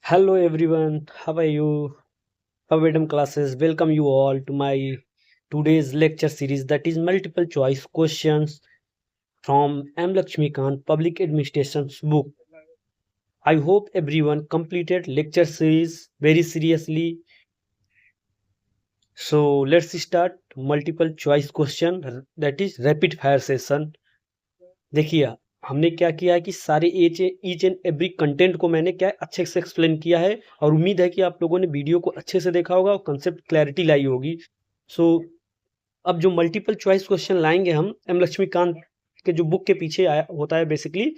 Hello everyone, how are you? Awesome classes, welcome you all to my today's lecture series that is multiple choice questions from M. Lakshmikant Public Administration's book. I hope everyone completed lecture series very seriously. So let's start multiple choice question that is rapid fire session. देखिए हमने क्या किया है कि सारे each and every content को मैंने क्या अच्छे से एक्सप्लेन किया है और उम्मीद है कि आप लोगों ने वीडियो को अच्छे से देखा होगा और कंसेप्ट क्लैरिटी लाई होगी। सो अब जो मल्टीपल चॉइस क्वेश्चन लाएंगे हम एम लक्ष्मीकांत के जो बुक के पीछे आया होता है बेसिकली,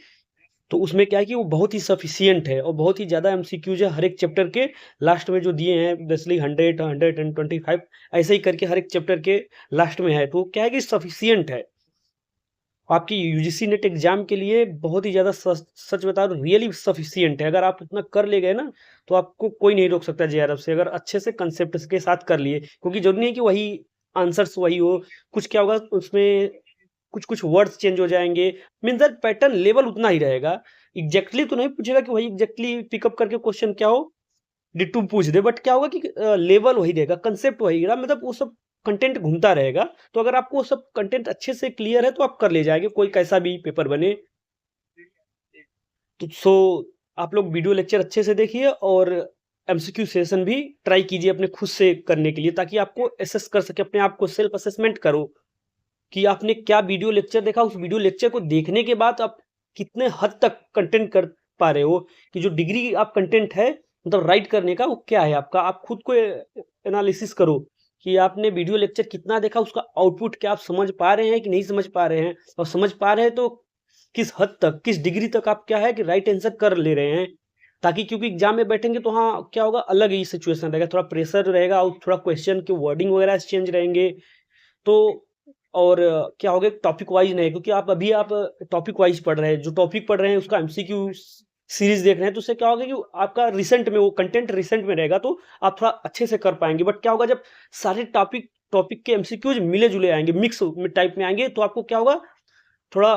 तो उसमें क्या है कि वो बहुत ही सफिशियंट है और बहुत ही ज़्यादा एमसीक्यूज है। हर एक चैप्टर के लास्ट में जो दिए हैं बेसिकली 100, 125 ऐसे ही करके हर एक चैप्टर के लास्ट में है, तो क्या है कि सफिशियंट है आपकी यूजीसी नेट एग्जाम के लिए। बहुत ही ज़्यादा सच बता रहा हूँ, रियली सफिशियंट है। अगर आप इतना कर ले गए ना तो आपको कोई नहीं रोक सकता जेआरएफ से, अगर अच्छे से कंसेप्ट के साथ कर लिए। क्योंकि जरूरी नहीं है कि वही आंसर्स वही हो, कुछ क्या होगा उसमें कुछ कुछ वर्ड्स चेंज हो जाएंगे। मीन्स दैट पैटर्न लेवल उतना ही रहेगा। एग्जैक्टली तो नहीं पूछेगा कि वही एग्जैक्टली पिकअप करके क्वेश्चन क्या हो डिट्टू पूछ दे, बट क्या होगा कि लेवल वही रहेगा, कंसेप्ट वही रहेगा, मतलब वो सब कंटेंट घूमता रहेगा। तो अगर आपको वो सब कंटेंट अच्छे से क्लियर है तो आप कर ले जाएंगे, कोई कैसा भी पेपर बने। तो आप लोग वीडियो लेक्चर अच्छे से देखिए और एमसीक्यू सेशन भी ट्राई कीजिए अपने खुद से करने के लिए, ताकि आपको एसेस कर सके, अपने आप को सेल्फ असेसमेंट करो कि आपने क्या वीडियो लेक्चर देखा। उस वीडियो लेक्चर को देखने के बाद आप कितने हद तक कंटेंट कर पा रहे हो, कि जो डिग्री आप कंटेंट है मतलब राइट करने का वो क्या है आपका। आप खुद को एनालिसिस करो कि आपने वीडियो लेक्चर कितना देखा, उसका आउटपुट क्या आप समझ पा रहे हैं कि नहीं समझ पा रहे हैं, और समझ पा रहे हैं तो किस हद तक, किस डिग्री तक आप क्या है कि राइट आंसर कर ले रहे हैं। ताकि क्योंकि एग्जाम में बैठेंगे तो हाँ क्या होगा, अलग ही सिचुएशन रहेगा, थोड़ा प्रेशर रहेगा और थोड़ा क्वेश्चन के वर्डिंग वगैरह चेंज रहेंगे। तो और क्या हो गया, टॉपिक वाइज नहीं, क्योंकि आप टॉपिक वाइज पढ़ रहे हैं, जो टॉपिक पढ़ रहे हैं उसका एमसीक्यू सीरीज देख रहे हैं, तो उससे क्या होगा कि आपका रिसेंट में वो कंटेंट रिसेंट में रहेगा तो आप थोड़ा अच्छे से कर पाएंगे। बट क्या होगा, जब सारे टॉपिक टॉपिक के एमसीक्यूज मिले जुले आएंगे, मिक्स टाइप में आएंगे, तो आपको क्या होगा, थोड़ा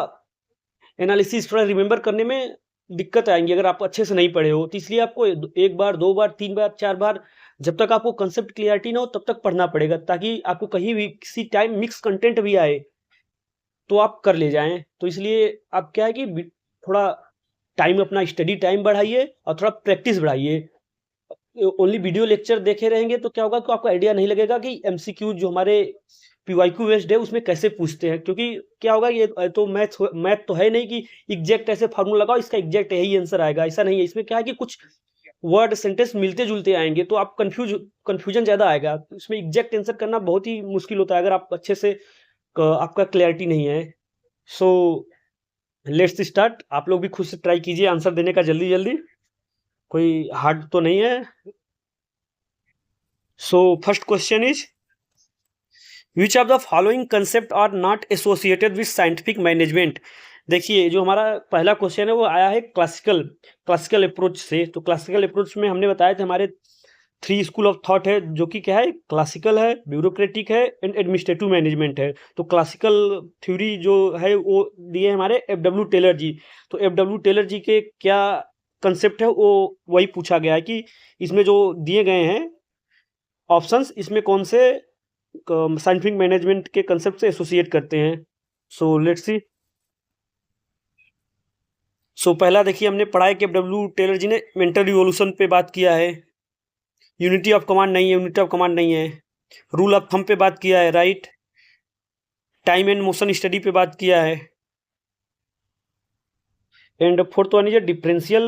एनालिसिस, थोड़ा रिमेंबर करने में दिक्कत आएंगी अगर आप अच्छे से नहीं पढ़े हो। तो इसलिए आपको एक बार, दो बार, तीन बार, चार बार, जब तक आपको कंसेप्ट क्लियरिटी ना हो तब तक पढ़ना पड़ेगा, ताकि आपको कहीं भी किसी टाइम मिक्स कंटेंट भी आए तो आप कर ले जाएं। तो इसलिए आप क्या है कि थोड़ा टाइम, अपना स्टडी टाइम बढ़ाइए और थोड़ा प्रैक्टिस बढ़ाइए। ओनली वीडियो लेक्चर देखे रहेंगे तो क्या होगा कि आपको आइडिया नहीं लगेगा कि एमसीक्यू जो हमारे पीवाईक्यू बेस्ड है उसमें कैसे पूछते हैं। क्योंकि क्या होगा, ये तो मैथ तो है नहीं कि एग्जैक्ट ऐसे फार्मूला लगाओ इसका एग्जैक्ट यही आंसर आएगा, ऐसा नहीं है। इसमें क्या है कि कुछ वर्ड सेंटेंस मिलते जुलते आएंगे तो आप कंफ्यूजन ज्यादा आएगा। तो इसमें एग्जैक्ट आंसर करना बहुत ही मुश्किल होता है अगर आप अच्छे से आपका क्लैरिटी नहीं है। So let's start. आप लोग भी खुद से ट्राई कीजिए आंसर देने का जल्दी जल्दी, कोई हार्ड तो नहीं है। So first question is, which of the following concept are not associated with scientific management. देखिए जो हमारा पहला क्वेश्चन है वो आया है क्लासिकल अप्रोच से। तो क्लासिकल अप्रोच में हमने बताया था हमारे 3 स्कूल ऑफ थॉट है, जो कि क्या है, क्लासिकल है, ब्यूरोक्रेटिक है एंड एडमिनिस्ट्रेटिव मैनेजमेंट है। तो क्लासिकल थ्योरी जो है वो दिए हमारे एफ.डब्ल्यू. टेलर जी। तो एफ.डब्ल्यू. टेलर जी के क्या कंसेप्ट है वो वही पूछा गया है कि इसमें जो दिए गए हैं ऑप्शंस, इसमें कौन से साइंटिफिक मैनेजमेंट के कंसेप्ट से एसोसिएट करते हैं। So let's see. सो पहला देखिए हमने पढ़ा है कि एफ.डब्ल्यू. टेलर जी ने मेंटल रिवॉल्यूशन पे बात किया है, यूनिटी ऑफ कमांड नहीं है, यूनिटी ऑफ कमांड नहीं है। रूल ऑफ थंब पे बात किया है, right. Time and motion study पे बात किया है। एंड फोर्थ वन है डिफरेंशियल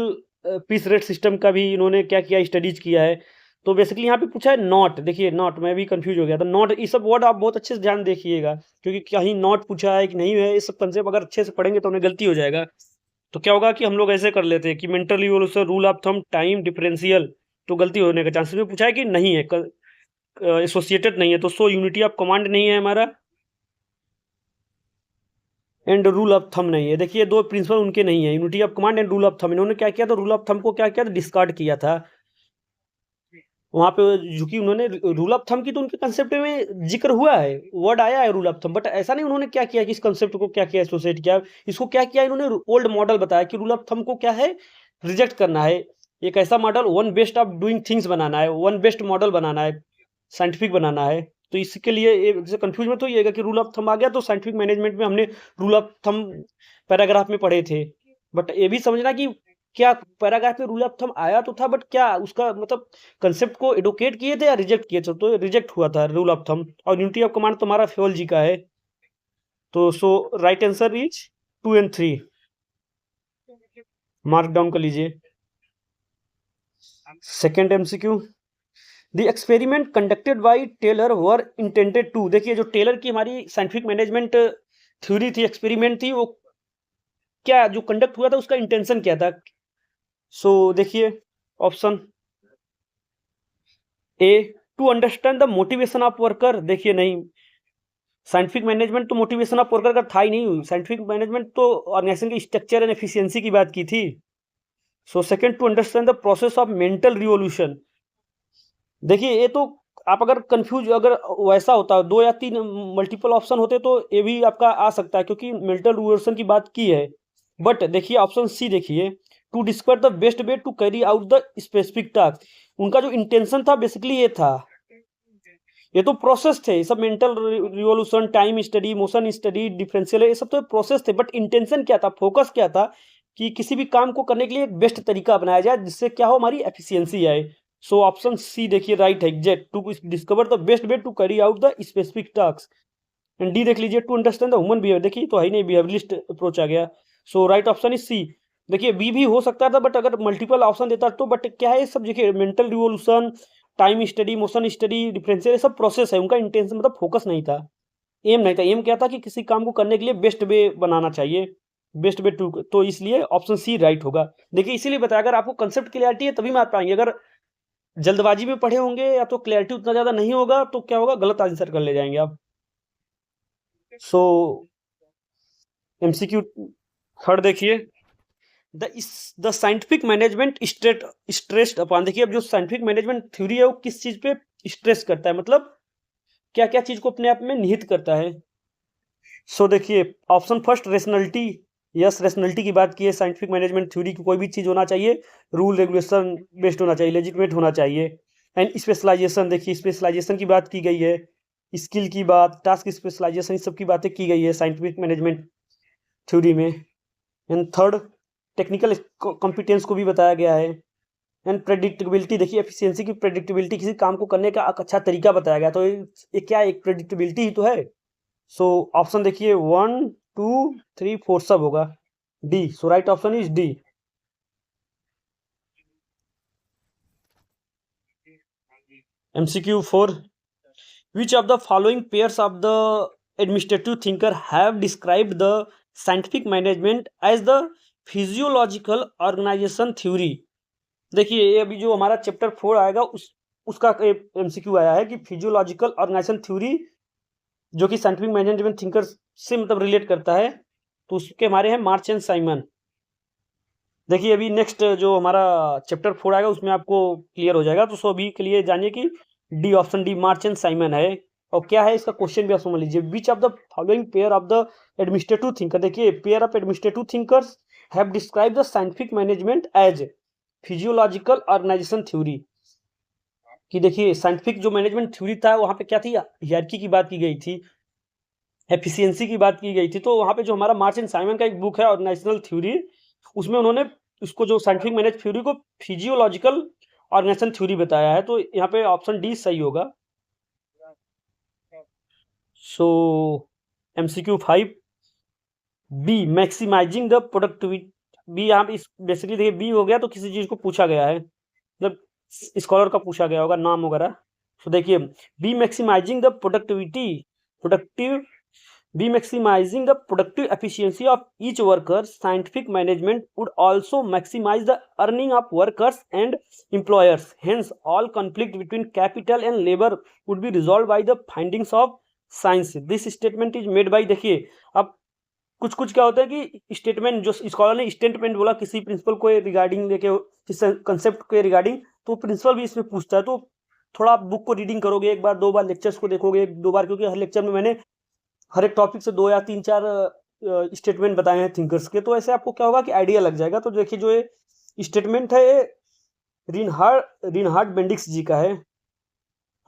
पीस रेट सिस्टम का भी इन्होंने क्या किया, स्टडीज किया है। तो बेसिकली यहाँ पे पूछा है नॉट। देखिए नॉट, मैं भी कंफ्यूज हो गया था। नॉट, ये सब वर्ड आप बहुत अच्छे से ध्यान देखिएगा, क्योंकि कहीं नॉट पूछा है कि नहीं है, ये सब कंसेप्ट अगर अच्छे से पढ़ेंगे तो उन्हें गलती हो जाएगा। तो क्या होगा कि हम लोग ऐसे कर लेते हैं कि mental revolution, rule of thumb, time, differential, तो गलती होने का चांसेस में पूछा है कि नहीं है, एसोसिएटेड नहीं है, तो सो यूनिटी ऑफ कमांड नहीं है हमारा, एंड रूल ऑफ थंब नहीं है। देखिए दो प्रिंसिपल उनके नहीं है, unity of command and rule of thumb. इन्होंने क्या किया था, रूल ऑफ थंब को क्या किया था, डिस्कार्ड किया था वहां पे। क्योंकि उन्होंने रूल ऑफ थंब की तो उनके कंसेप्ट में जिक्र हुआ है, वर्ड आया है रूल ऑफ थंब, बट ऐसा नहीं उन्होंने क्या किया कि इस कंसेप्ट को क्या किया, एसोसिएट किया। इसको क्या किया, इन्होंने ओल्ड मॉडल बताया कि रूल ऑफ थंब को क्या है, रिजेक्ट करना है। एक ऐसा model one best of doing things बनाना है, वन बेस्ट मॉडल बनाना है, साइंटिफिक बनाना है। तो इसके लिए ये जैसे कंफ्यूज मत होइएगा कि रूल ऑफ थंब आ गया तो साइंटिफिक मैनेजमेंट में हमने रूल ऑफ थंब पैराग्राफ में पढ़े थे। बट ये भी समझना कि क्या पैराग्राफ में रूल ऑफ थंब आया तो था, बट क्या उसका मतलब कंसेप्ट को एडवोकेट किए थे या रिजेक्ट किए थे? तो रिजेक्ट हुआ था रूल ऑफ थंब। और यूनिटी ऑफ कमांड तुम्हारा फ्योल जी का है। तो so right answer is 2 and 3। Mark down कर लीजिए। Second MCQ, the experiment conducted by Taylor were intended to. देखिए जो टेलर की हमारी साइंटिफिक मैनेजमेंट थ्योरी थी, एक्सपेरिमेंट थी, वो क्या जो कंडक्ट हुआ था उसका इंटेंशन क्या था? सो देखिए option A, to understand the motivation of worker. देखिए नहीं, साइंटिफिक मैनेजमेंट तो मोटिवेशन ऑफ वर्कर का था ही नहीं। साइंटिफिक मैनेजमेंट तो ऑर्गेनाइजेशन के स्ट्रक्चर एंड एफिशिएंसी की बात की थी। So second, to understand the process of mental revolution. देखिए ये तो आप अगर कंफ्यूज, अगर वैसा होता 2 या 3 मल्टीपल ऑप्शन होते तो ये भी आपका आ सकता है, क्योंकि मेंटल रिवॉल्यूशन की बात की है। बट देखिए ऑप्शन सी देखिए, to discover the best way to carry out the specific task. उनका जो इंटेंशन था बेसिकली ये था, ये तो प्रोसेस थे, ये सब mental revolution, time study, motion study, differential, ये सब तो प्रोसेस थे। बट इंटेंशन क्या था, फोकस क्या था कि किसी भी काम को करने के लिए एक बेस्ट तरीका अपनाया जाए जिससे क्या हो, हमारी एफिशिएंसी आए। सो ऑप्शन सी देखिए राइट है, exact, to discover the best way to carry out the specific task. And D देख लीजिए, to understand the human behaviour. देखिए तो है ही नहीं, बिहेवियरिस्ट अप्रोच आ गया। So right option is C. देखिए बी भी हो सकता था, बट अगर मल्टीपल ऑप्शन देता तो, बट क्या है सब देखिए, mental revolution, time study, motion study, differential, ये सब प्रोसेस है। उनका इंटेंशन मतलब फोकस नहीं था, एम नहीं था। एम क्या था कि किसी काम को करने के लिए बेस्ट वे बनाना चाहिए, बेस्ट वे टू। तो इसलिए ऑप्शन सी राइट होगा। देखिए इसीलिए बताया, अगर आपको कंसेप्ट क्लियरिटी है तभी मार पाएंगे। अगर जल्दबाजी में पढ़े होंगे या तो क्लैरिटी उतना ज्यादा नहीं होगा तो क्या होगा, गलत आंसर कर ले जाएंगे आप। सो एमसीक्यू थर्ड देखिए, the scientific management stressed upon. देखिए अब जो साइंटिफिक मैनेजमेंट थ्योरी है वो किस चीज पे स्ट्रेस करता है, मतलब क्या क्या चीज को अपने आप में निहित करता है। सो देखिए option first, rationality. Yes, rationality की बात की है। साइंटिफिक मैनेजमेंट थ्योरी की कोई भी चीज होना चाहिए रूल रेगुलेशन बेस्ड होना चाहिए, लेजिटिमेट होना चाहिए। एंड स्पेशलाइजेशन, देखिए स्पेशलाइजेशन की बात की गई है, स्किल की बात, टास्क स्पेशलाइजेशन, इस सब की बातें की गई है साइंटिफिक मैनेजमेंट थ्योरी में। एंड थर्ड, टेक्निकल कॉम्पिटेंस को भी बताया गया है। एंड प्रेडिक्टेबिलिटी, देखिए एफिशिएंसी की प्रेडिक्टेबिलिटी, किसी काम को करने का एक अच्छा तरीका बताया गया। तो ये क्या, एक प्रेडिक्टेबिलिटी ही तो है। सो ऑप्शन देखिए 1 2 3 4 सब होगा D. So right option is D. MCQ 4, which of the following pairs of the administrative thinker have described the scientific management as the physiological organization theory। देखिए ये अभी जो हमारा चैप्टर 4 आएगा उसका एमसीक्यू आया है कि फिजियोलॉजिकल ऑर्गेनाइजेशन थ्योरी जो कि साइंटिफिक मैनेजमेंट थिंकर से मतलब रिलेट करता है, तो उसके हमारे हैं मार्च एंड साइमन। देखिए अभी नेक्स्ट जो हमारा चैप्टर 4 आएगा उसमें आपको क्लियर हो जाएगा। तो सो अभी के लिए जानिए कि D, option D, March and Simon है। और क्या है इसका क्वेश्चन भी आप समझ लीजिए, which of the following pair of the administrative thinker. देखिए pair of administrative thinkers have describe the scientific management as physiological organization theory. कि देखिए साइंटिफिक जो मैनेजमेंट थ्योरी था वहां पे क्या थी, हायरार्की की बात की गई थी, एफिशिएंसी की बात की गई थी। तो वहां पे जो हमारा मार्च एंड साइमन का एक बुक है ऑर्गेनाइजेशनल थ्योरी, उसमें उन्होंने उसको जो साइंटिफिक मैनेज थ्योरी को फिजियोलॉजिकल ऑर्गेनाइजेशन थ्योरी बताया है। तो यहाँ पे ऑप्शन डी सही होगा। So MCQ 5, B, maximizing the productivity. B यहाँ पे बेसिकली देखिए बी हो गया तो किसी चीज को पूछा गया है, मतलब स्कॉलर का पूछा गया होगा नाम वगैरह। तो देखिए B, maximizing the productive be maximizing the productive efficiency of each worker. Scientific management would also maximize the earning of workers and employers. Hence all conflict between capital and labor would be resolved by the findings of science. This statement is made by, देखिए अब कुछ कुछ क्या होता है कि statement जो scholar ने स्टेटमेंट बोला किसी प्रिंसिपल को रिगार्डिंग लेके, किसी कंसेप्ट के रिगार्डिंग, तो प्रिंसिपल भी इसमें पूछता है। तो थोड़ा आप बुक को रीडिंग करोगे, एक बार दो बार लेक्चर्स को देखोगे, एक दो बार, क्योंकि हर लेक्चर में मैंने हर एक टॉपिक से 2 या 3-4 स्टेटमेंट बताए हैं थिंकर्स के। तो ऐसे आपको क्या होगा कि आइडिया लग जाएगा। तो देखिए जो ये स्टेटमेंट है रिनहार्ड बेंडिक्स जी का है।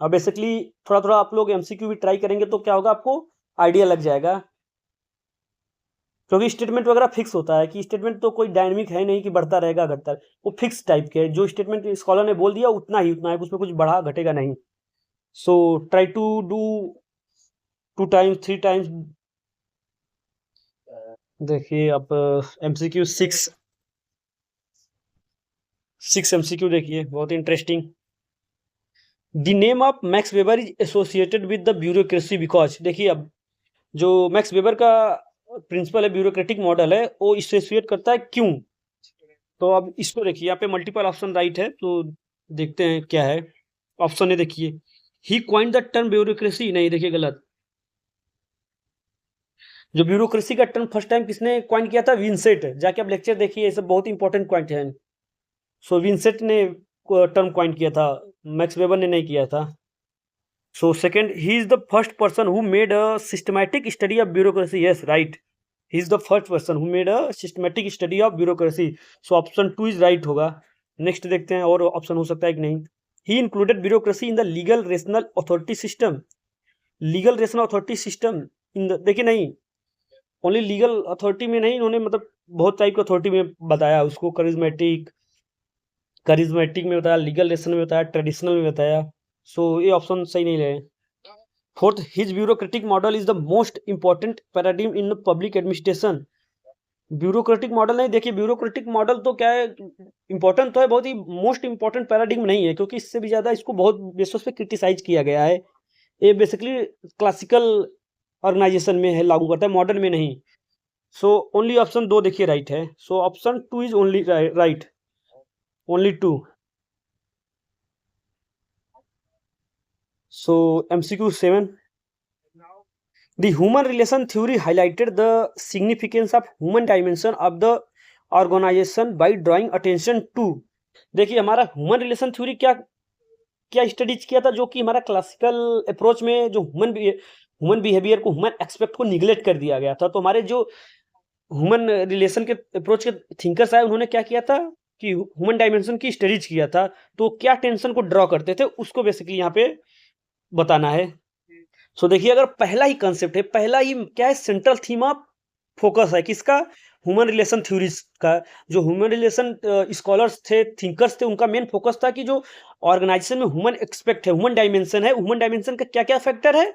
अब बेसिकली थोड़ा थोड़ा आप लोग एमसीक्यू भी ट्राई करेंगे तो क्या होगा, आपको आइडिया लग जाएगा, क्योंकि स्टेटमेंट वगैरह फिक्स होता है कि स्टेटमेंट तो कोई डायनेमिक है नहीं कि बढ़ता रहेगा घटता, वो फिक्स टाइप के है। जो स्टेटमेंट स्कॉलर ने बोल दिया उतना है, उसमें कुछ बढ़ा घटेगा नहीं। So try to do 2 times 3 times. देखिए अब एमसीक्यू 6 एमसीक्यू देखिए, बहुत interesting. The name of Max Weber is associated with the bureaucracy because, देखिए अब जो मैक्स वेबर का प्रिंसिपल है, ब्यूरोक्रेटिक मॉडल है, वो एसोसिएट करता है क्यों। तो अब इसको देखिए, यहाँ पे मल्टीपल ऑप्शन राइट है, तो देखते हैं क्या है। ऑप्शन ए देखिए, ही क्वाइंड द टर्म ब्यूरोक्रेसी, नहीं देखिए गलत। जो ब्यूरोक्रेसी का टर्म फर्स्ट टाइम किसने क्वाइंट किया था, विंसेंट। जाके आप लेक्चर देखिए, ये सब बहुत इंपॉर्टेंट क्वाइंट है। सो विंसेंट ने टर्म क्वाइंट किया था, मैक्स वेबर ने नहीं किया था। So second, he is the first person who made a systematic study of bureaucracy, yes right, he is the first person who made a systematic study of bureaucracy. So option 2 is right होगा। Next देखते हैं और option हो सकता है कि नहीं। He included bureaucracy in the legal rational authority system, legal rational authority system in the, देखिए नहीं, ओनली लीगल अथॉरिटी में नहीं, इन्होंने मतलब बहुत टाइप का अथॉरिटी में बताया उसको, करिज्मेटिक में बताया, लीगल रेशन में बताया, ट्रेडिशनल में बताया। सो ये ऑप्शन सही नहीं रहे। Fourth, his bureaucratic model is the most important paradigm in public administration. Bureaucratic model नहीं, देखिए ब्यूरोक्रेटिक मॉडल तो क्या है, इंपॉर्टेंट तो है, बहुत ही मोस्ट इंपॉर्टेंट पैराडिम नहीं है, क्योंकि इससे भी ज्यादा इसको बहुत बेसिस पे क्रिटिसाइज किया गया है। ये बेसिकली क्लासिकल ऑर्गेनाइजेशन में है, लागू करता है, मॉडर्न में नहीं। सो ओनली ऑप्शन 2 देखिए राइट है। So option 2 is only right, only 2। So MCQ 7, the human relation theory highlighted the significance of human dimension of the organization by drawing attention to, देखिए हमारा ह्यूमन रिलेशन थ्योरी क्या क्या studies किया था, जो कि हमारा क्लासिकल अप्रोच में जो ह्यूमन बिहेवियर को, ह्यूमन एक्सपेक्ट को निगलेक्ट कर दिया गया था। तो हमारे जो ह्यूमन रिलेशन के अप्रोच के थिंकर्स आए, उन्होंने क्या किया था कि ह्यूमन डायमेंशन की स्टडीज किया था। तो क्या टेंशन को ड्रॉ करते थे, उसको बेसिकली यहाँ पे बताना है। सो देखिए, अगर पहला ही कंसेप्ट है, पहला ही क्या है, सेंट्रल थीम ऑफ फोकस है किसका, ह्यूमन रिलेशन थ्योरीज का। जो ह्यूमन रिलेशन स्कॉलर्स थे, थिंकर्स थे, उनका मेन फोकस था कि जो ऑर्गेनाइजेशन में ह्यूमन एक्सपेक्ट है, ह्यूमन डायमेंशन है, ह्यूमन डायमेंशन का क्या क्या फैक्टर है,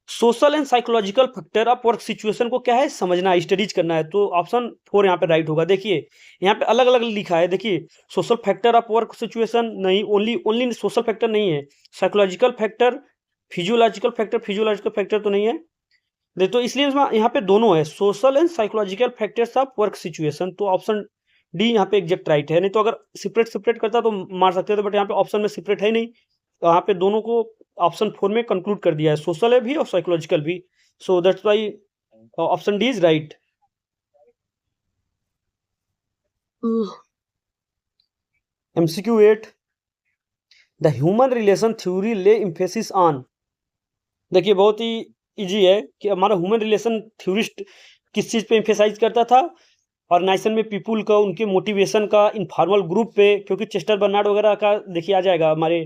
social and psychological factor of work situation को क्या है, समझना है, स्टडीज करना है। तो ऑप्शन 4 यहाँ पे राइट होगा। देखिए यहाँ पे अलग अलग लिखा है, देखिए social factor of work situation नहीं, ओनली सोशल फैक्टर नहीं है, साइकोलॉजिकल फैक्टर, फिजियोलॉजिकल फैक्टर तो नहीं है। नहीं तो इसलिए यहाँ पे दोनों है, social and psychological factors of work situation. तो ऑप्शन डी यहाँ पे एग्जैक्ट राइट है। नहीं तो अगर सेपरेट करता तो मार सकते थे, बट यहाँ पे ऑप्शन में सेपरेट है नहीं, तो यहाँ पे दोनों को ऑप्शन 4 में कंक्लूड कर दिया है, सोशल है भी और साइकोलॉजिकल भी। So that's why option D is right. MCQ 8, the human relation theory ले एम्फेसिस ऑन, देखिए बहुत ही इजी है कि हमारा ह्यूमन रिलेशन थ्योरिस्ट किस चीज़ पे एम्फेसाइज करता था, ऑर्गेनाइजेशन में पीपुल का, उनके मोटिवेशन का, इनफॉर्मल ग्रुप पे, क्योंकि चेस्टर बर्नार्ड वगैरह का देखिए आ जाएगा हमारे,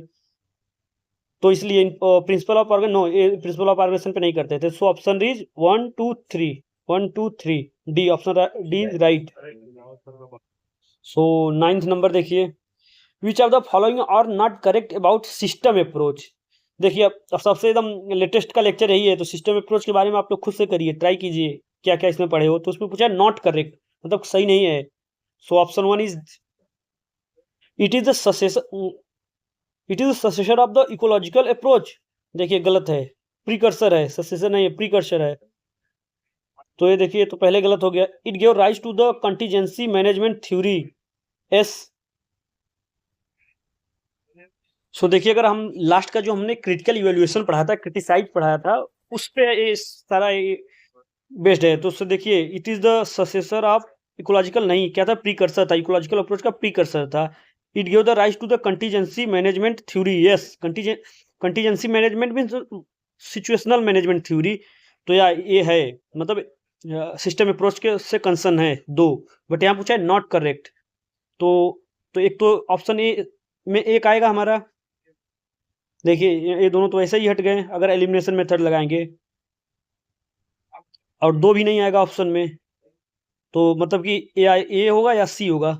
तो इसलिए प्रिंसिपल ऑफ ऑर्गन नो, ये प्रिंसिपल ऑफ ऑर्गेनाइजेशन पे नहीं करते थे। So option is 1 2 3, 1 2 3 D, option D is right. So 9th number देखिए, which of the following are not correct about system approach. देखिए अब सबसे एकदम लेटेस्ट का लेक्चर यही है, तो सिस्टम अप्रोच के बारे में आप लोग खुद से करिए, ट्राई कीजिए क्या क्या इसमें पढ़े हो। तो उसमें पूछा है नॉट करेक्ट, मतलब सही नहीं है। So option 1 is, it is the successor of the ecological approach, देखिए गलत है, प्रीकर्सर है, सक्सेसर नहीं है, प्रीकर्सर है। तो ये देखिए, तो पहले गलत हो गया। It give rise to the contingency management theory, yes. So देखिए, अगर हम लास्ट का जो हमने क्रिटिकल इवेल्युएशन पढ़ा था, क्रिटिसाइज पढ़ाया था, उस पे ये सारा बेस्ड है। तो उससे देखिए, it is the successor of ecological, नहीं क्या था, प्रीकर्सर था, इकोलॉजिकल अप्रोच का प्रीकर्सर था। It give the rise to the contingency management theory, yes, contingency management means situational management theory. तो ये है, मतलब सिस्टम अप्रोच के से कंसर्न है 2, बट यहाँ पूछा है नॉट करेक्ट। तो तो एक तो ऑप्शन ए में एक आएगा हमारा, देखिए ये दोनों तो ऐसे ही हट गए अगर एलिमिनेशन मेथड लगाएंगे, और दो भी नहीं आएगा ऑप्शन में, तो मतलब कि ए होगा या सी होगा।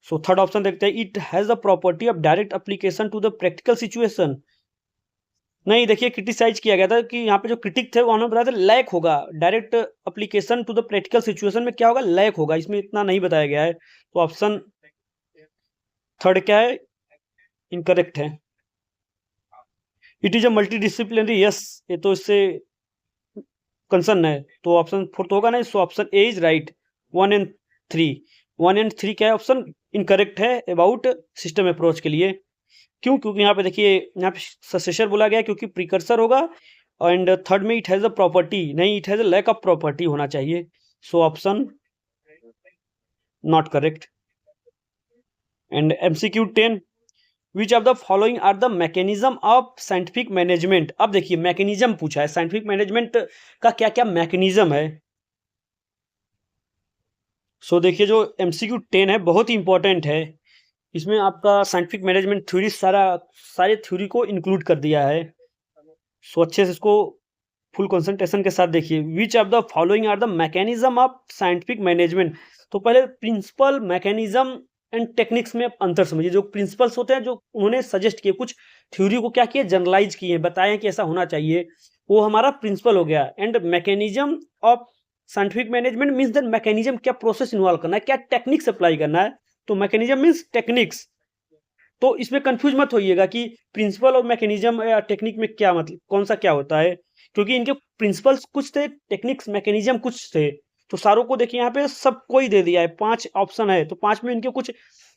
सो थर्ड ऑप्शन देखते हैं, it has the property of direct application to the practical situation. नहीं, देखिए क्रिटिसाइज किया गया था कि यहाँ पे जो क्रिटिक थे उन्होंने बताया था लैक होगा, direct application to the practical situation में क्या होगा, लैक होगा, इसमें इतना नहीं बताया गया है। तो ऑप्शन थर्ड क्या है, इनकरेक्ट है। It is a multi disciplinary, yes, ये तो इससे कंसर्न है, तो ऑप्शन फोर्थ होगा ना, सो option A is right. 1 and 3, 1 and 3 क्या है ऑप्शन, इनकरेक्ट है अबाउट सिस्टम अप्रोच के लिए। क्यों, क्योंकि यहाँ पे देखिए, यहाँ पे सक्सेसर बोला गया क्योंकि प्रिकर्सर होगा, एंड थर्ड में इट हैज अ प्रॉपर्टी, नहीं it has a lack of property होना चाहिए, so option not correct. And MCQ 10, which of the following are the mechanism of scientific management. अब देखिए मैकेनिज्म पूछा है, साइंटिफिक मैनेजमेंट का क्या क्या मैकेनिज्म है। सो देखिए जो एमसीक्यू 10 है बहुत ही इंपॉर्टेंट है, इसमें आपका साइंटिफिक मैनेजमेंट थ्योरी सारे थ्योरी को इंक्लूड कर दिया है। सो अच्छे से इसको फुल कंसंट्रेशन के साथ देखिए, which of the following are the mechanism of scientific management. तो पहले प्रिंसिपल, मैकेनिज्म एंड टेक्निक्स में अंतर समझिए। जो प्रिंसिपल्स होते हैं, जो उन्होंने सजेस्ट किए, कुछ थ्योरी को क्या किए, जनरलाइज किए, बताए कि ऐसा होना चाहिए, वो हमारा प्रिंसिपल हो गया। And mechanism of scientific management means that mechanism, क्या प्रोसेस इन्वॉल्व करना है, क्या टेक्निक्स अप्लाई करना है, तो मैकेनिज्म मीन्स टेक्निक्स। तो इसमें कंफ्यूज मत होइएगा कि प्रिंसिपल और मैकेनिज्म या टेक्निक में क्या मतलब, कौन सा क्या होता है, क्योंकि इनके प्रिंसिपल्स कुछ थे, टेक्निक्स मैकेनिज्म कुछ थे। तो सारों को देखिए यहाँ पे सब कोई दे दिया है, 5 ऑप्शन है, तो 5 में इनके कुछ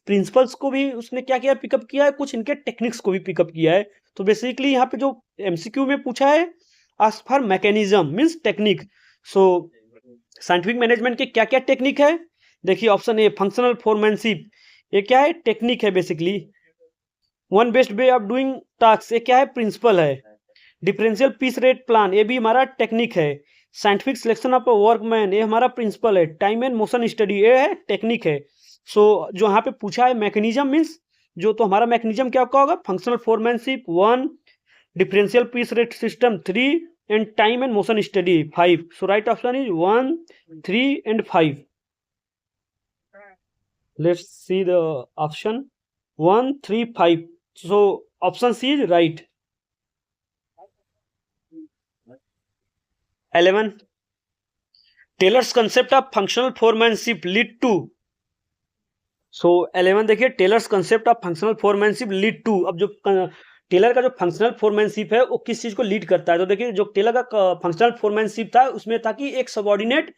प्रिंसिपल्स को भी उसने क्या किया, पिकअप किया है, कुछ इनके टेक्निक्स को भी पिकअप किया है। तो बेसिकली यहाँ पे जो एमसीक्यू में पूछा है, आज for mechanism means technique. So scientific management के क्या क्या टेक्निक है, देखिए ऑप्शन ए फंक्शनल फोरमैनशिप, ये क्या है, टेक्निक है basically. One best way of doing task, ये क्या है, प्रिंसिपल है। डिफरेंशियल पीस रेट प्लान, ये भी हमारा टेक्निक है। Scientific selection of a workman, ये हमारा प्रिंसिपल है। टाइम एंड मोशन स्टडी, ये है टेक्निक है। सो जो यहाँ पे पूछा है मैकेनिज्म मीन्स, जो तो हमारा मैकेनिज्म क्या होगा, functional foremanship 1, differential piece rate system 3, and time and motion study 5। So right option is 1, 3 and 5। Let's see the option 1, 3, 5। So option C is right. 11, Taylor's concept of functional foremanship lead to। So 11 देखिए, Taylor's concept of functional foremanship lead to. अब जो Taylor का जो functional foremanship है वो किस चीज को लीड करता है, तो देखिए जो टेलर का फंक्शनल फोरमैनशिप था उसमें था कि एक सबऑर्डिनेट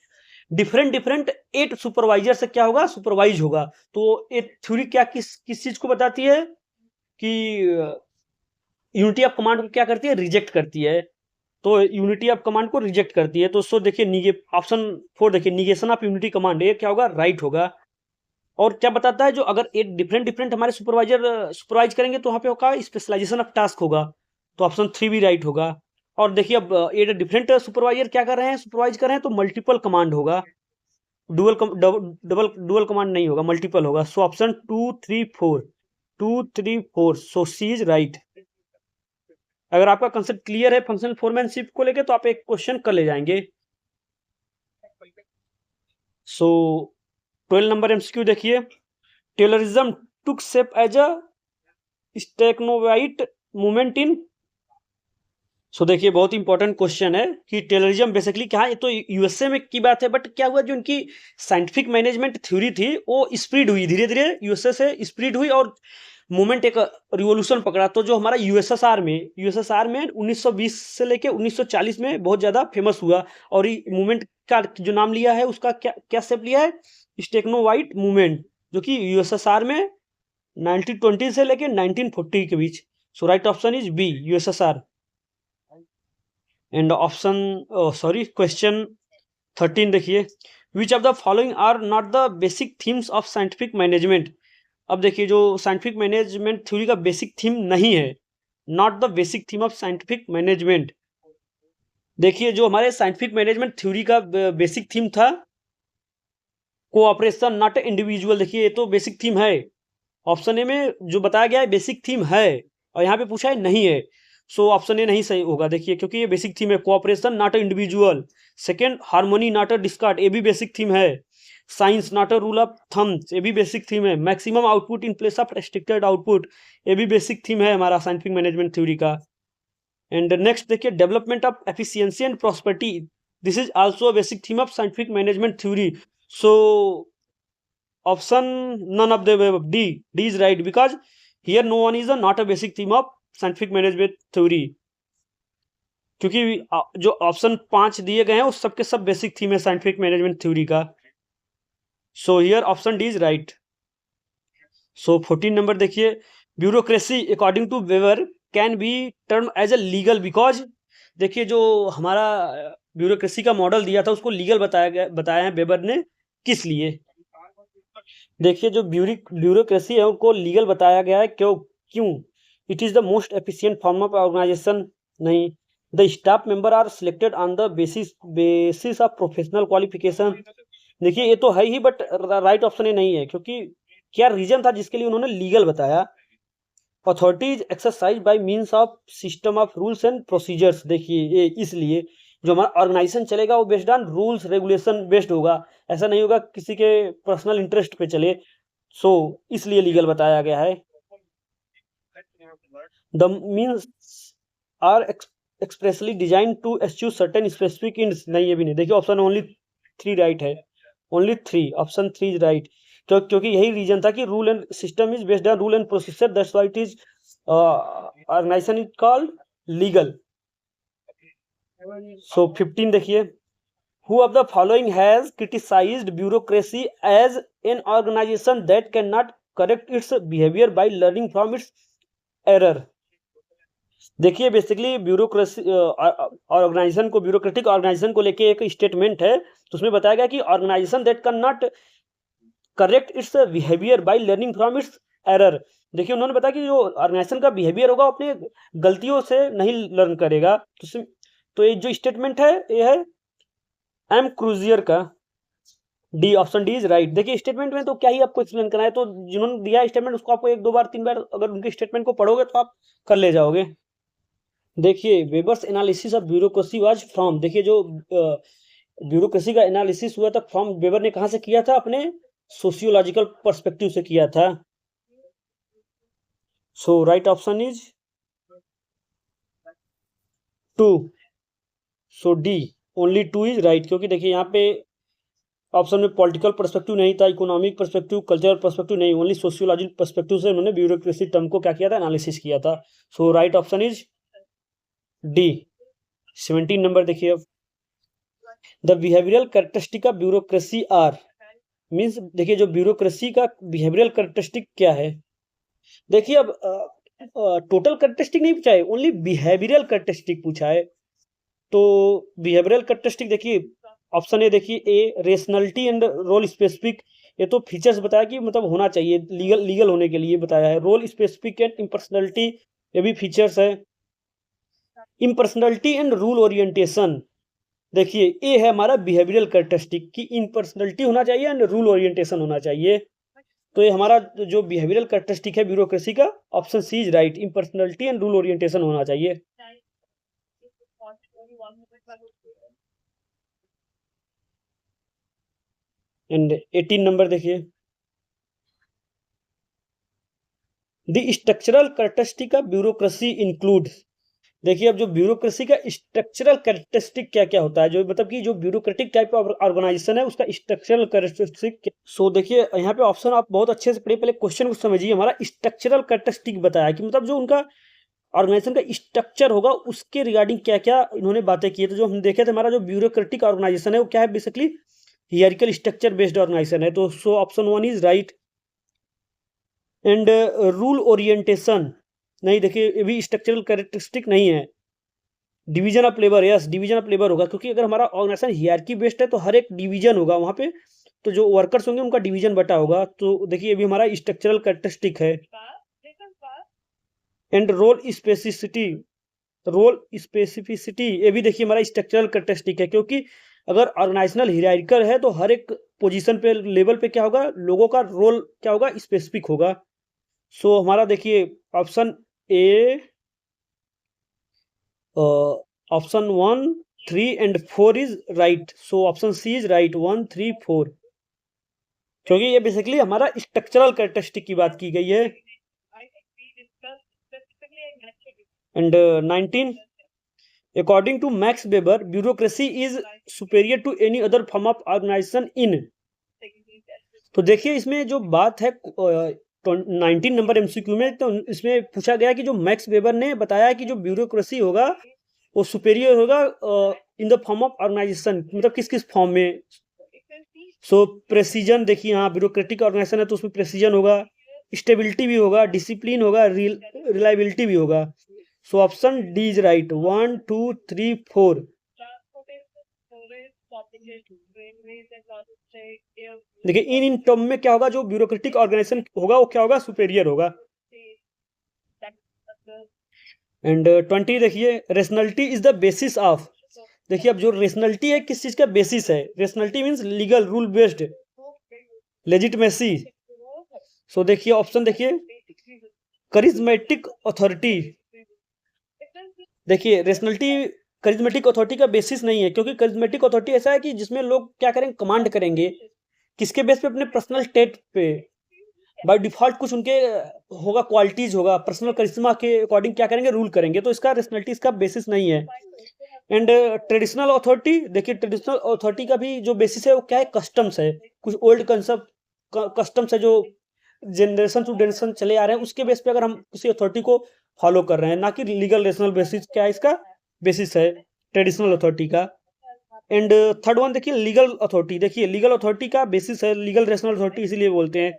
डिफरेंट 8 सुपरवाइजर से क्या होगा, सुपरवाइज होगा। तो ये थ्योरी क्या किस चीज को बताती है कि यूनिटी ऑफ कमांड को क्या करती है, रिजेक्ट करती है। तो यूनिटी ऑफ कमांड को रिजेक्ट करती है। तो सो देखिए ऑप्शन 4 देखिए, निगेशन ऑफ यूनिटी कमांड, ये क्या होगा, राइट होगा। और क्या बताता है, जो अगर एक डिफरेंट हमारे सुपरवाइज करेंगे तो वहां पे होगा स्पेशलाइजेशन ऑफ टास्क होगा, तो ऑप्शन 3 भी राइट होगा। और देखिए अब ये डिफरेंट सुपरवाइजर क्या कर रहे हैं, सुपरवाइज कर रहे हैं, तो मल्टीपल कमांड होगा, डुअल कमांड नहीं होगा, मल्टीपल होगा। So option 2, 3, 4, 2, 3, 4, so C is right. अगर आपका कंसेप्ट क्लियर है फंक्शनल फोरमैनशिप को लेके, तो आप एक क्वेश्चन कर ले जाएंगे। सो 12 नंबर एमसीक्यू देखिए, Taylorism took shape as a Stakhanovite movement in. So देखिए बहुत इंपॉर्टेंट क्वेश्चन है कि टेलरिज्म बेसिकली क्या है, ये तो यूएसए में की बात है, बट क्या हुआ, जो उनकी साइंटिफिक मैनेजमेंट थ्योरी थी वो स्प्रेड हुई, धीरे धीरे यूएसए से स्प्रेड हुई और मूवमेंट एक रिवोल्यूशन पकड़ा। तो जो हमारा यूएसएसआर में 1920 से लेके 1940 में बहुत ज्यादा फेमस हुआ, और ये मूवमेंट का जो नाम लिया है उसका क्या शेप लिया है, स्टेक्नोवाइट मूवमेंट, जो कि यूएसएसआर में 1920 से लेके 1940 के बीच। So right option is B, USSR. And option sorry, question 13 देखिए, which of the following are not the basic themes of scientific management. अब देखिए जो साइंटिफिक मैनेजमेंट थ्योरी का बेसिक थीम नहीं है, not the basic theme of scientific management. देखिए जो हमारे साइंटिफिक मैनेजमेंट थ्योरी का बेसिक थीम था, कोऑपरेशन नॉट इंडिविजुअल, देखिए ये तो बेसिक थीम है। ऑप्शन ए में जो बताया गया है बेसिक थीम है, और यहाँ पे पूछा है नहीं है, सो ऑप्शन ए नहीं सही होगा। देखिए क्योंकि ये बेसिक थीम है, cooperation not a individual. Second, harmony not a discard, ये भी बेसिक थीम है। Science not a rule of thumbs, ये भी बेसिक थीम है। Maximum output in place of restricted output, ये भी बेसिक थीम है हमारा साइंटिफिक मैनेजमेंट थ्योरी का। एंड नेक्स्ट देखिए, development of efficiency and prosperity, this is also a basic theme of scientific management theory. So option none of the above, D is right, because here no one is a not a basic theme of scientific management theory, क्योंकि जो option 5 दिए गए हैं उस सबके सब basic theme है scientific management theory का। So here option D is right. So 14 number देखिए, bureaucracy according to Weber can be term as a legal because, देखिए जो हमारा ब्यूरोक्रेसी का मॉडल दिया था उसको लीगल बताया है वेबर ने, किस लिए? देखिए जो ब्यूरोक्रेसी है उनको लीगल बताया गया है, क्यों? It is the most efficient form of organization. नहीं, the staff member are selected on the basis of professional qualification. देखिए ये तो है ही, बट राइट ऑप्शन ये नहीं है, क्योंकि क्या रीजन था जिसके लिए उन्होंने लीगल बताया? Authority is exercise by means of system of rules and procedures. देखिए ये इसलिए जो हमारा ऑर्गेनाइजेशन चलेगा वो based on rules regulation based होगा, ऐसा नहीं होगा किसी के पर्सनल इंटरेस्ट पे चले। सो इसलिए लीगल बताया गया है। The means are expressly design to achieve certain specific ends, नहीं ये भी नहीं। देखिए ऑप्शन ओनली 3 राइट है, ओनली 3, ऑप्शन 3 इज राइट, क्योंकि यही रीजन था कि rule and system is based on rule and procedure, that's why it is organization is called legal. So 15 देखिए, who of the following has criticized bureaucracy as an organization that can not correct its behaviour by learning from its error. देखिए basically bureaucracy organisation को, bureaucratic organisation को लेके एक statement है, तो उसमें बताया गया कि organization that can not correct its behaviour by learning from its error. देखिए उन्होंने बताया कि जो ऑर्गेनाइजेशन का बिहेवियर होगा अपने गलतियों से नहीं लर्न करेगा। तो ये जो स्टेटमेंट है ये है एम क्रूजियर का, D, option D is right. देखिए स्टेटमेंट में तो क्या ही आपको एक्सप्लेन करना है, तो जिन्होंने दिया स्टेटमेंट उसको आपको 1 2 बार 3 बार अगर उनके स्टेटमेंट को पढ़ोगे तो आप कर ले जाओगे। देखिए Weber's analysis of bureaucracy was from, देखिए जो ब्यूरोक्रेसी का एनालिसिस हुआ था फ्रॉम, वेबर ने कहां से किया था? अपने सोशियोलॉजिकल पर्सपेक्टिव से किया था। सो right option is 2, so D only 2 is right, क्योंकि देखिए यहाँ पे ऑप्शन में पॉलिटिकल पर्सपेक्टिव नहीं था, इकोनॉमिक पर्सपेक्टिव, कल्चरल पर्सपेक्टिव नहीं, ओनली सोशियोलॉजिकल पर्सपेक्टिव से उन्होंने ब्यूरोक्रेसी टर्म को क्या किया था? एनालिसिस किया था। सो right option is D. 17 number देखिए, अब the behavioral characteristic of bureaucracy are, means देखिए जो ब्यूरोक्रेसी का बिहेवियरल कैरेक्टरिस्टिक क्या है? देखिए अब टोटल कैरेक्टरिस्टिक नहीं पूछा है, ओनली बिहेवियरल कैरेक्टरिस्टिक पूछा है। तो बिहेवियरल कैरेक्टरिस्टिक देखिए ऑप्शन ए देखिए, ए रेशनलिटी एंड रोल स्पेसिफिक, ये तो फीचर्स बताया कि मतलब होना चाहिए लीगल होने के लिए बताया है। रोल स्पेसिफिक एंड इम्पर्सनलिटी, ये भी फीचर्स है। इम्पर्सनलिटी एंड रूल ओरिएंटेशन, देखिए ए है हमारा बिहेवियरल कैरेक्टरिस्टिक की इम्पर्सनलिटी होना चाहिए एंड रूल ओरिएंटेशन होना चाहिए। तो ये हमारा जो बिहेवियरल कैरेक्टरिस्टिक है ब्यूरोक्रेसी का, option C is right, impersonality and rule orientation होना चाहिए। एंड 18 नंबर देखिए, the structural characteristic of bureaucracy include, देखिए अब जो ब्यूरोक्रेसी का स्ट्रक्चरल कैरेक्टरिस्टिक क्या क्या होता है, जो मतलब कि जो ब्यूरोक्रेटिक टाइप ऑफ ऑर्गेनाइजेशन है उसका स्ट्रक्चरल कैरेक्टरिस्टिक। सो देखिए यहाँ पे ऑप्शन आप बहुत अच्छे से पढ़िए, पहले क्वेश्चन को समझिए। हमारा स्ट्रक्चरल कैरेक्टरिस्टिक बताया कि मतलब जो उनका ऑर्गेनाइजेशन का स्ट्रक्चर होगा उसके रिगार्डिंग क्या क्या इन्होंने बातें की। तो जो हम देखे थे हमारा जो ब्यूरोक्रेटिक ऑर्गेनाइजेशन है वो क्या है? Basically hierarchical structure based organization है। तो so option 1 is right. And rule orientation, नहीं देखिए ये भी स्ट्रक्चरल कैरेक्टरिस्टिक नहीं है। Division of labour, yes division of labour होगा, क्योंकि अगर हमारा ऑर्गेनाइजेशन हियरार्की बेस्ड है तो हर एक डिवीजन होगा वहां पे, तो जो वर्कर्स होंगे उनका डिवीजन बटा होगा। तो देखिए ये भी हमारा स्ट्रक्चरल कैरेक्टरिस्टिक है। एंड रोल स्पेसिफिसिटी, ये भी देखिए हमारा स्ट्रक्चरल कैरेक्टरिस्टिक है, क्योंकि अगर ऑर्गेनाइजेशनल हियरार्किकल है तो हर एक पोजीशन पे लेवल पे क्या होगा? लोगों का रोल क्या होगा? स्पेसिफिक होगा। सो हमारा देखिए option A, option 1, 3 and 4 is right. So option C is right, 1, 3, 4, क्योंकि ये बेसिकली हमारा स्ट्रक्चरल कैरेक्टरिस्टिक की बात की गई है। And 19, according to Max Weber, bureaucracy is superior to any other form of organization in. तो देखिए इसमें जो बात है 19 नंबर एमसीक्यू में, तो इसमें पूछा गया कि जो मैक्स वेबर ने बताया कि जो ब्यूरोक्रेसी होगा वो सुपेरियर होगा in the form of organization, मतलब किस किस फॉर्म में। सो प्रेसिजन, देखिए यहाँ ब्यूरोक्रेटिक ऑर्गेनाइजेशन है तो उसमें प्रेसिजन होगा, स्टेबिलिटी भी होगा, डिसिप्लिन होगा, रिलायबिलिटी भी होगा। So option D is right, 1, 2, 3, 4। देखिए इन टर्म में क्या होगा, जो ब्यूरोक्रेटिक ऑर्गेनाइजेशन होगा वो क्या होगा, सुपेरियर होगा। एंड 20 देखिए, rationality is the basis of. देखिए अब जो रेशनलिटी है किस चीज का बेसिस है, rationality means legal rule based legitimacy. So देखिए ऑप्शन देखिए, करिज्मेटिक अथॉरिटी। देखिए रेशनलिटी करिज्मेटिक अथॉरिटी का बेसिस नहीं है, क्योंकि करिज्मेटिक अथॉरिटी ऐसा है कि जिसमें लोग क्या करेंगे, कमांड करेंगे, किसके बेस पे, अपने पर्सनल स्टेट पे, बाय डिफॉल्ट कुछ उनके होगा, क्वालिटीज होगा, पर्सनल करिश्मा के अकॉर्डिंग क्या करेंगे, रूल करेंगे, तो इसका रेशनलिटी इसका बेसिस नहीं है। एंड ट्रेडिशनल अथॉरिटी, देखिए ट्रेडिशनल अथॉरिटी का भी जो बेसिस है वो क्या है, कस्टम्स है, कुछ ओल्ड कंसेप्ट कस्टम्स है जो जनरेशन टू जनरेशन चले आ रहे हैं, उसके बेस पे अगर हम किसी अथॉरिटी को फॉलो कर रहे हैं, ना कि लीगल रेशनल बेसिस क्या है इसका बेसिस है ट्रेडिशनल अथॉरिटी का। एंड थर्ड वन देखिए, लीगल अथॉरिटी। देखिए लीगल अथॉरिटी का बेसिस है लीगल रेशनल अथॉरिटी, इसीलिए बोलते हैं।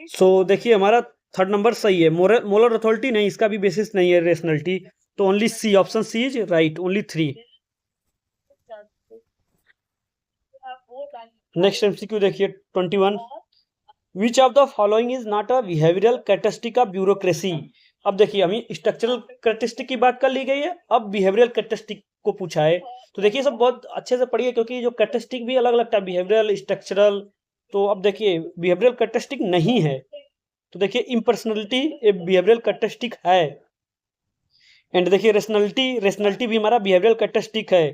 सो देखिए हमारा थर्ड नंबर सही है, मोरल अथॉरिटी नहीं, इसका भी बेसिस नहीं है रेशनलिटी, तो only C, option C is right, only 3। Next MCQ देखिए 21, which of the following is not a behavioural characteristic of bureaucracy. अब देखिए हमें स्ट्रक्चरल कैरेक्टरिस्टिक की बात कर ली गई है, अब बिहेवियरल कैरेक्टरिस्टिक को पूछा है। तो देखिए सब बहुत अच्छे से पढ़िए, क्योंकि जो कैरेक्टरिस्टिक भी अलग अलग था, बिहेवियरल, स्ट्रक्चरल। तो अब देखिए बिहेवियरल कैरेक्टरिस्टिक नहीं है, तो देखिए इम्पर्सनलिटी ए बिहेवियरल कैरेक्टरिस्टिक है। एंड देखिए रेशनलिटी भी हमारा बिहेवियरल कैरेक्टरिस्टिक है।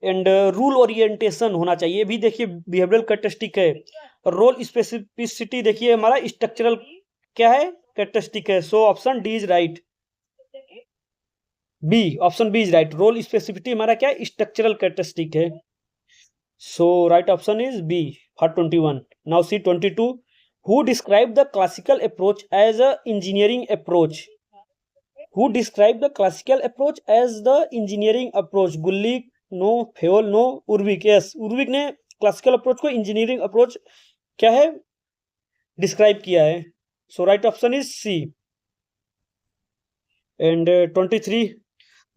एंड रूल ओरिएंटेशन होना चाहिए, भी देखिए बिहेवियरल कैरेक्टरिस्टिक है। रोल स्पेसिफिसिटी देखिए हमारा स्ट्रक्चरल क्या है, कैरेक्टरिस्टिक है। So option D is right, B, option B is right, role specificity हमारा क्या है, स्ट्रक्चरल कैरेक्टरिस्टिक है। So right option is B for 21। Now see 22, who describe the classical approach as a engineering approach. Who describe the classical approach as the engineering approach. Gulick no, Fayol no, Urwick yes, Urwick ने classical approach को engineering approach क्या है, describe किया है। So right option is C. And 23,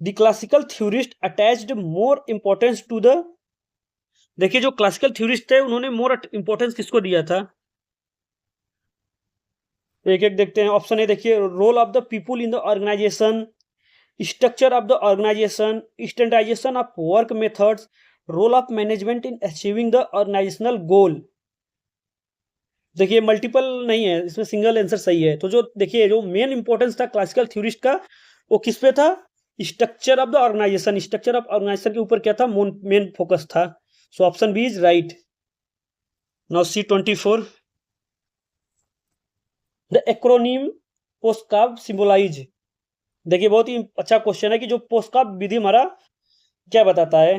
the classical theorist attached more importance to the. देखिए जो classical theorist थे उन्होंने मोर इंपॉर्टेंस किसको दिया था, एक एक देखते हैं। ऑप्शन ए देखिए, role of the people in the organization, structure of the organization, standardization of work methods, role of management in achieving the organizational goal. देखिए मल्टीपल नहीं है इसमें, सिंगल आंसर सही है। तो जो देखिए जो मेन इंपॉर्टेंस था क्लासिकल थ्योरिस्ट का, वो किस पे था, structure of the organization, structure of organisation के ऊपर क्या था, मेन फोकस था। So option B is right. Now see 24, the acronym POSDCORB symbolize. देखिए बहुत ही अच्छा क्वेश्चन है कि जो पोस्टकार्प विधि हमारा क्या बताता है।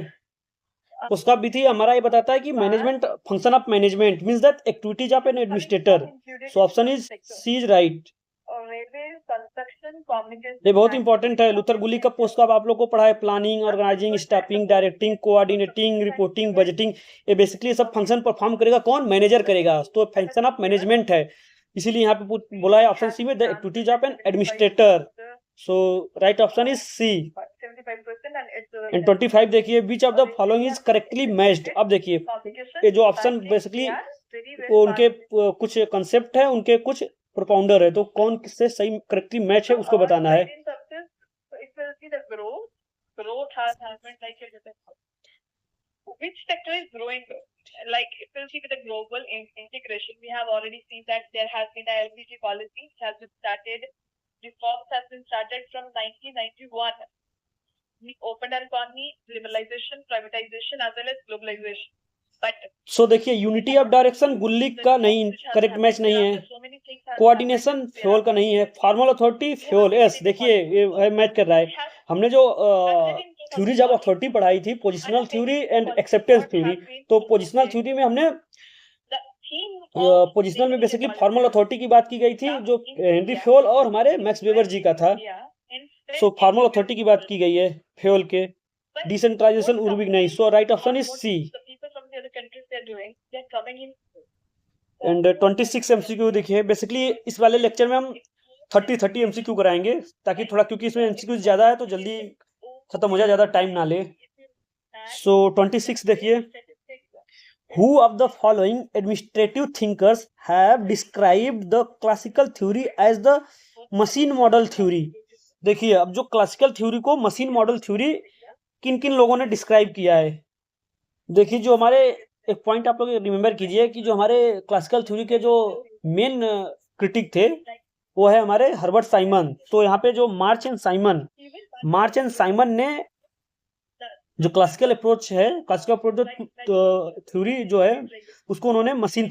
पोस्टकार्प विधि हमारा ये बताता है कि management, function of management means that activities of an administrator. So option is C is right. ये बहुत इंपॉर्टेंट है, लूथर गुली का पोस्टकार्प आप लोग को पढ़ा है, planning, organizing, staffing, directing, coordinating, reporting, budgeting. ये बेसिकली सब फंक्शन परफॉर्म करेगा कौन, मैनेजर करेगा, तो फंक्शन ऑफ मैनेजमेंट है। इसीलिए यहाँ पे बोला है ऑप्शन सी में, the activities of an administrator. So right option is C. And 25 देखिए, which of the following is correctly matched. अब देखिए ये जो ऑप्शन बेसिकली उनके कुछ कंसेप्ट है, उनके कुछ प्रोपाउंडर है, तो कौन किससे सही करेक्टली मैच है उसको बताना है। Which sector is growing? like if you see with the global integration, we have already seen that there has been a LPG policy which has been started. Reforms has been started from 1991. The open economy, liberalization, privatization, as well as globalization. But सो देखिए unity of direction गुल्लिक का नहीं, correct match नहीं है। Coordination Fayol का नहीं है। Formal authority Fayol, yes देखिए ये मैच कर रहा है। हमने जो थ्योरीज ऑफ अथॉरिटी पढ़ाई थी, positional theory and acceptance theory, तो पोजिशनल थ्योरी में हमने पोजिशनल में बेसिकली फॉर्मल अथॉरिटी की बात की गई थी, जो हेनरी फ्योल और हमारे मैक्स वेबर जी का था। सो फॉर्मल अथॉरिटी की बात की गई है फ्योल के। डिसेंट्रलाइजेशन उर्विक नहीं। So right option is C. And 26 MCQ देखिए, बेसिकली इस वाले लेक्चर में हम 30 एमसीक्यू कराएंगे, ताकि थोड़ा, क्योंकि इसमें एमसीक्यू ज्यादा है तो जल्दी खत्म हो जाए, ज्यादा टाइम ना ले। सो 26 देखिए, Who of the following administrative thinkers have described the classical theory as the machine model theory? देखिए अब जो क्लासिकल थ्योरी को मशीन मॉडल थ्योरी किन किन लोगों ने डिस्क्राइब किया है। देखिए जो हमारे, एक पॉइंट आप लोग रिमेंबर कीजिए कि जो हमारे क्लासिकल थ्योरी के जो मेन क्रिटिक थे वो है हमारे हर्बर्ट साइमन। तो यहाँ पे जो मार्च एंड साइमन ने जो क्लासिकल अप्रोच है, क्लासिकल अप्रोच थ्योरी जो है उसको उन्होंने मशीन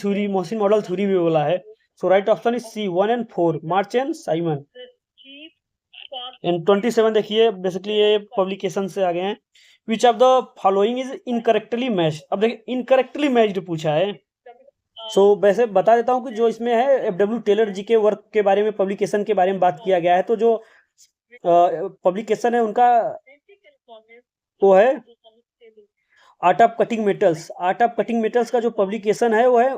मॉडल थ्योरी भी बोला है। So right option is C 1 and 4, March and Simon. And 27 देखिए, बेसिकली ये पब्लिकेशन से आ गए हैं। Which of the following is incorrectly matched. अब देखिए इनकरेक्टली मैच्ड पूछा है। सो वैसे बता देता हूँ कि जो इसमें है एफडब्ल्यू टेलर जी के वर्क के बारे में, पब्लिकेशन के बारे में बात किया गया है। तो जो पब्लिकेशन है उनका वो है art of cutting metals. Art of cutting metals का जो पब्लिकेशन है वो है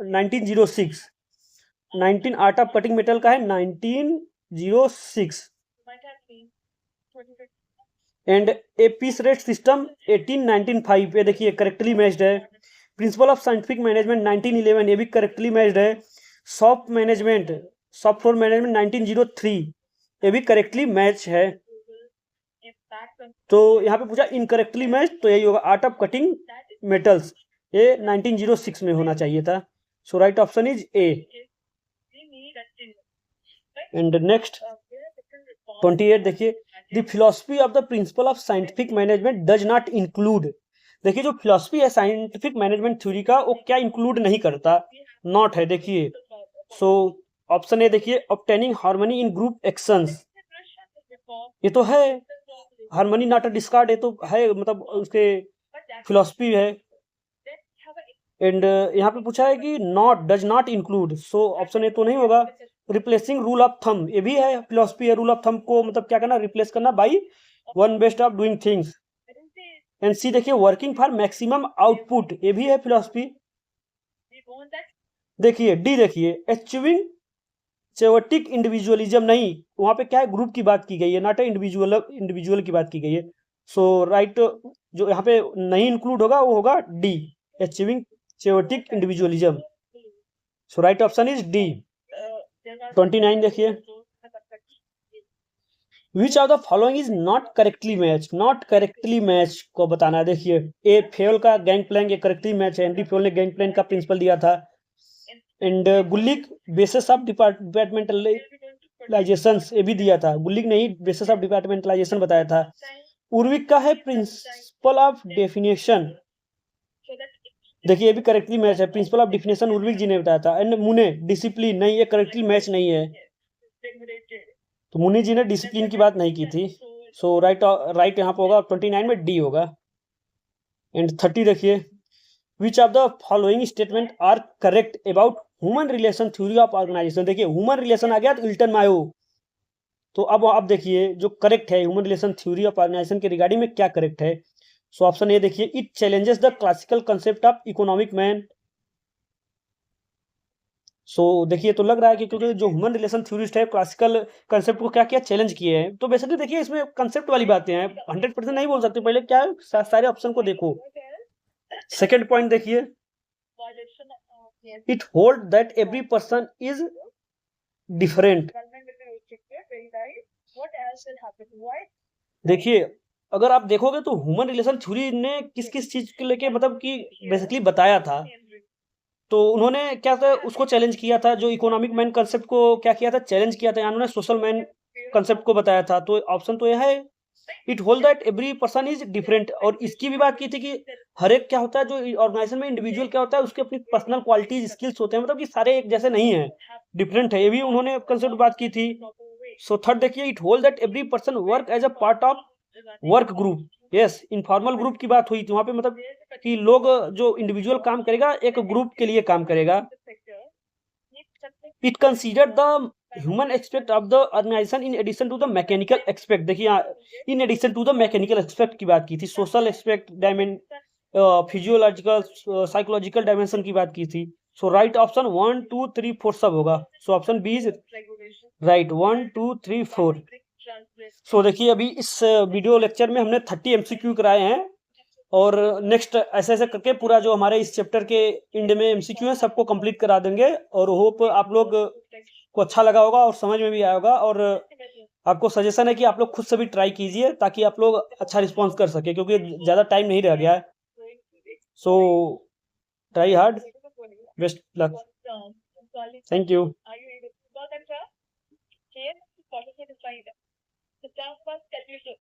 1906। आर्ट ऑफ कटिंग मेटल का है 1906। And a piece rate system 1895, ये देखिए करेक्टली मैच्ड है। प्रिंसिपल ऑफ साइंटिफिक मैनेजमेंट 1911, ये भी करेक्टली मैच्ड है। सॉफ्ट फ्लोर मैनेजमेंट 1903, ये भी करेक्टली मैच है। तो यहाँ पे पूछा इनकरेक्टली मैच, तो यही होगा आर्ट ऑफ कटिंग मेटल्स, ये 1906 में होना चाहिए था। सो right option is A. And next 28 देखिए, the philosophy of the principle of scientific management does not include. देखिए जो फिलॉसफी है साइंटिफिक मैनेजमेंट थ्योरी का, वो क्या इंक्लूड नहीं करता, नॉट है। देखिए सो ऑप्शन ए देखिए, obtaining harmony in group actions, ये तो है हार्मनी नॉट अ डिस्कार्ड, ये तो है, मतलब उसके फिलॉसफी है। एंड यहाँ पे पूछा है कि does not include, so option ए तो नहीं होगा। रिप्लेसिंग रूल ऑफ थंब, ये भी है फिलॉसफी है। रूल ऑफ थंब को मतलब क्या करना, रिप्लेस करना by one best of doing things. And C देखिए, वर्किंग फॉर मैक्सिमम आउटपुट, ये भी है फिलॉसफी। देखिए डी देखिए, अचीविंग चेवटिक इंडिविजुअलिज्म, नहीं, वहां पे क्या है, ग्रुप की बात की गई है, नॉट इंडिविजुअल की बात की गई है। सो राइट जो यहाँ पे नहीं इंक्लूड होगा वो होगा D, achieving chaotic individualism. So right option is D. 29 देखिए, which of the following is not correctly match. Not correctly match को बताना है। देखिए ए फेल का गैंग प्लैंक, ये करेक्टली मैच है। हेनरी फेल ने गैंग प्लैंक का प्रिंसिपल दिया था। And Gulick basis of departmentalisation, ये भी दिया था। गुल्लिक ने ही बेसिस ऑफ डिपार्टमेंटलाइजेशन बताया था। उर्विक का है प्रिंसिपल ऑफ डेफिनेशन, देखिए ये भी करेक्टली मैच है। प्रिंसिपल ऑफ डेफिनेशन उर्विक जी ने बताया था। एंड मुने डिसिप्लिन, नहीं, ये करेक्टली मैच नहीं है, तो मुनि जी ने डिसिप्लिन की बात नहीं की थी। सो राइट यहाँ पे होगा 29 में डी होगा। एंड 30 देखिए, which of the following statement are correct about human relation theory of organization. देखिए ह्यूमन रिलेशन आ गया तो इल्टन मायो, तो अब आप देखिए जो करेक्ट है human relation theory of organisation के रिगार्डिंग में क्या करेक्ट है। सो ऑप्शन ए देखिए, it challenges the classical concept of economic man. So देखिए तो लग रहा है कि क्योंकि जो ह्यूमन रिलेशन थ्योरिस्ट है क्लासिकल कंसेप्ट को क्या क्या चैलेंज किए हैं। तो बेसिकली देखिए इसमें कंसेप्ट वाली बातें हैं, 100% नहीं बोल सकते। पहले क्या है, सारे ऑप्शन को देखो। सेकंड पॉइंट देखिए, it hold that every person is different. देखिए अगर आप देखोगे तो ह्यूमन रिलेशन थ्योरी ने किस चीज को लेके मतलब कि बेसिकली बताया था, तो उन्होंने क्या था उसको चैलेंज किया था, जो इकोनॉमिक मैन कंसेप्ट को क्या किया था, चैलेंज किया था, उन्होंने सोशल मैन कंसेप्ट को बताया था। तो ऑप्शन तो यह है, it hold that every person is different. और इसकी भी बात की थी कि हर एक क्या होता है, जो ऑर्गेनाइजेशन में इंडिविजुअल क्या होता है, उसके अपनी पर्सनल क्वालिटीज स्किल्स होते हैं, मतलब कि सारे एक जैसे नहीं है, डिफरेंट है, ये भी उन्होंने कंसेप्ट बात की थी। सो थर्ड देखिए, it hold that every person work as a part of work group. Yes, informal group की बात हुई थी वहां पे, मतलब कि लोग जो इंडिविजुअल काम करेगा एक ग्रुप के लिए काम करेगा। It consider the human aspect of the organisation in addition to the mechanical aspect. देखिए, in addition to the mechanical aspect की बात की थी, social aspect, physiological, psychological dimension की बात की थी। सो राइट ऑप्शन 1 2 3 4 सब होगा। So option B is right, 1 2 3 4। So देखिए, अभी इस वीडियो लेक्चर में हमने 30 MCQ कराए हैं, और नेक्स्ट ऐसे ऐसे करके पूरा जो हमारे इस चैप्टर के एंड में MCQ है सबको कंप्लीट करा देंगे। और होप आप लोग को अच्छा लगा होगा और समझ में भी आया होगा। और आपको सजेशन है कि आप लोग खुद से भी ट्राई कीजिए, ताकि आप लोग अच्छा रिस्पॉन्स कर सके, क्योंकि ज़्यादा टाइम नहीं रह गया है। So try hard, best luck, thank you.